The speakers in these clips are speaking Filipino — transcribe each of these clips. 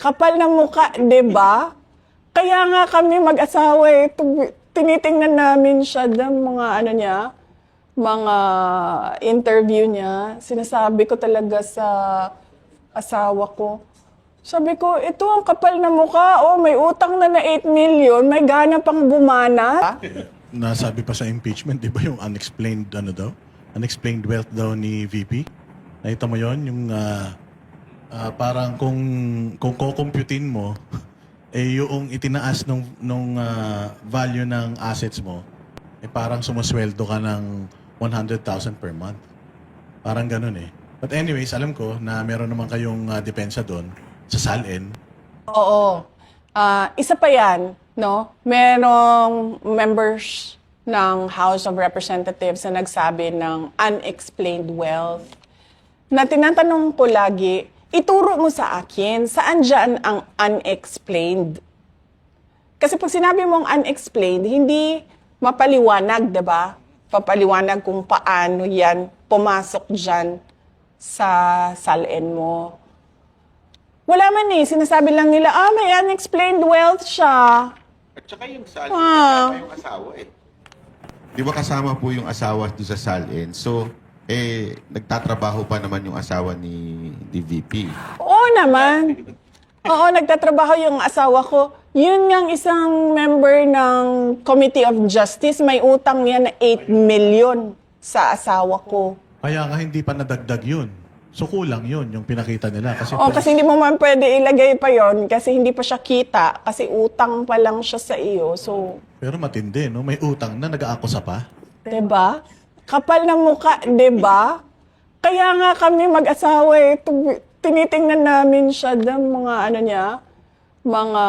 Kapal na mukha, 'di ba? Kaya nga kami mag-asawa eh. Tinitingnan namin siya ng mga ano niya, mga interview niya. Sinasabi ko talaga sa asawa ko. Sabi ko, ito ang kapal na mukha. Oh, may utang na 8 million, may gana pang bumana. Nasabi pa sa impeachment, di ba yung unexplained ano daw? Unexplained wealth daw ni VP? Nakita mo yon yung parang kung kukumputin mo, eh yung itinaas nung value ng assets mo, eh parang sumusweldo ka ng 100,000 per month. Parang ganun eh. But anyways, alam ko na meron naman kayong depensa doon sa SALN. Oo. Isa pa yan, no? Merong members ng House of Representatives na nagsabi ng unexplained wealth. Na tinatanong ko lagi, ituro mo sa akin, saan dyan ang unexplained? Kasi pag sinabi mong unexplained, hindi mapaliwanag, di ba? Papaliwanag kung paano yan pumasok dyan sa SALN mo. Wala man eh, sinasabi lang nila, may unexplained wealth siya. At saka yung SALN, kasama yung asawa eh. Di ba kasama po yung asawa doon sa SALN? So, nagtatrabaho pa naman yung asawa ni VP. Oo naman. Oo, nagtatrabaho yung asawa ko. Yun ngang isang member ng Committee of Justice, may utang niya na 8 million sa asawa ko. Kaya nga hindi pa nadagdag yun. So kulang yun, yung pinakita nila. Kasi Kasi hindi mo man pwede ilagay pa yon kasi hindi pa siya kita, kasi utang pa lang siya sa iyo. So, pero matindi, no? May utang na, nag-aakusa pa. 'di ba? Kapal na mukha, 'di ba? Kaya nga kami mag-asawa eh. Tinitingnan namin siya ng mga ano niya, mga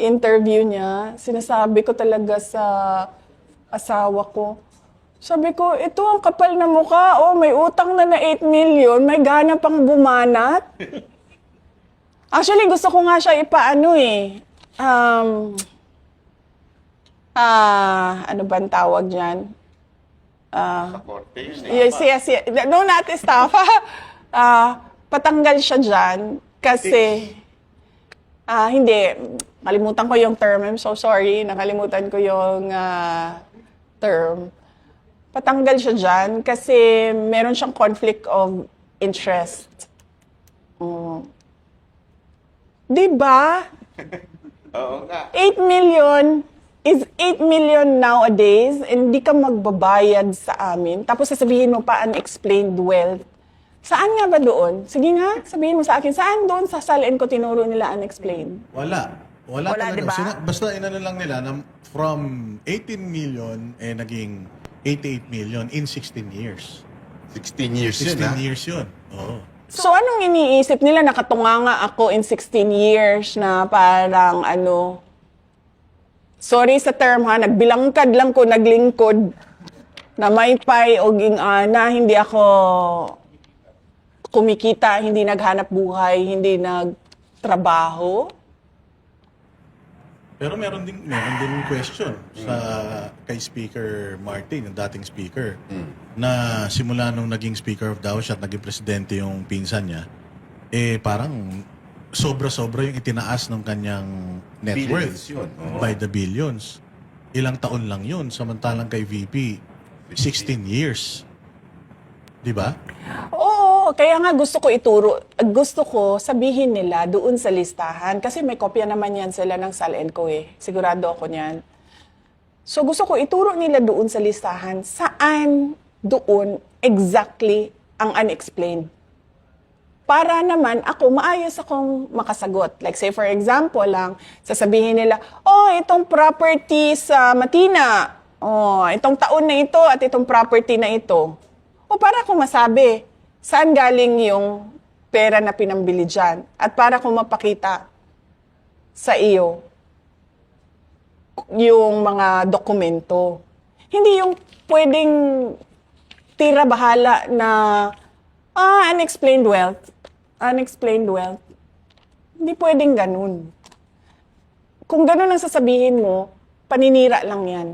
interview niya. Sinasabi ko talaga sa asawa ko. Sabi ko, ito ang kapal na mukha. Oh, may utang na 8 million, may gana pang bumanat. Actually, gusto ko nga siya ipaano eh. Ano ba ang tawag dyan? Sa korte yun eh. Yes. No, not estafa. Patanggal siya dyan kasi hindi. Nakalimutan ko yung term. I'm so sorry. Nakalimutan ko yung term. Patanggal siya dyan kasi meron siyang conflict of interest. Diba? Oo nga. 8 million is 8 million nowadays, and di ka magbabayad sa amin. Tapos sasabihin mo pa unexplained wealth. Saan nga ba doon? Sige nga, sabihin mo sa akin, saan doon sa SALN ko tinuro nila unexplained? Wala talaga. diba? Basta inano lang nila na from 18 million, naging 88 million in 16 years. 16 years 16 yun ha. years yun. Oo. So anong iniisip nila? Nakatunganga ako in 16 years na parang sorry sa term ha, nagbilangkad lang ko, naglingkod na may pay o gingana, hindi ako kumikita, hindi naghanap buhay, hindi nagtrabaho. Pero meron din question sa kay Speaker Martin, yung dating speaker, na simula nung naging Speaker of the House at naging presidente yung pinsan niya, parang sobra-sobra yung itinaas ng kanyang net worth Billions yun. Oo. by the billions. Ilang taon lang yun, samantalang kay VP, 16 years. Di ba? Oo, kaya nga gusto ko sabihin nila doon sa listahan. Kasi may kopya naman yan sila ng SALN ko eh. Sigurado ako niyan. So gusto ko ituro nila doon sa listahan saan doon exactly ang unexplained. Para naman ako, maayos akong makasagot. Like say for example lang, sasabihin nila, itong property sa Matina. Itong taon na ito at itong property na ito. O para akong masabi, saan galing yung pera na pinambili dyan? At para akong mapakita sa iyo yung mga dokumento. Hindi yung pwedeng tira-bahala na unexplained wealth. Unexplained wealth. Hindi pwedeng ganun. Kung ganun ang sasabihin mo, paninira lang yan.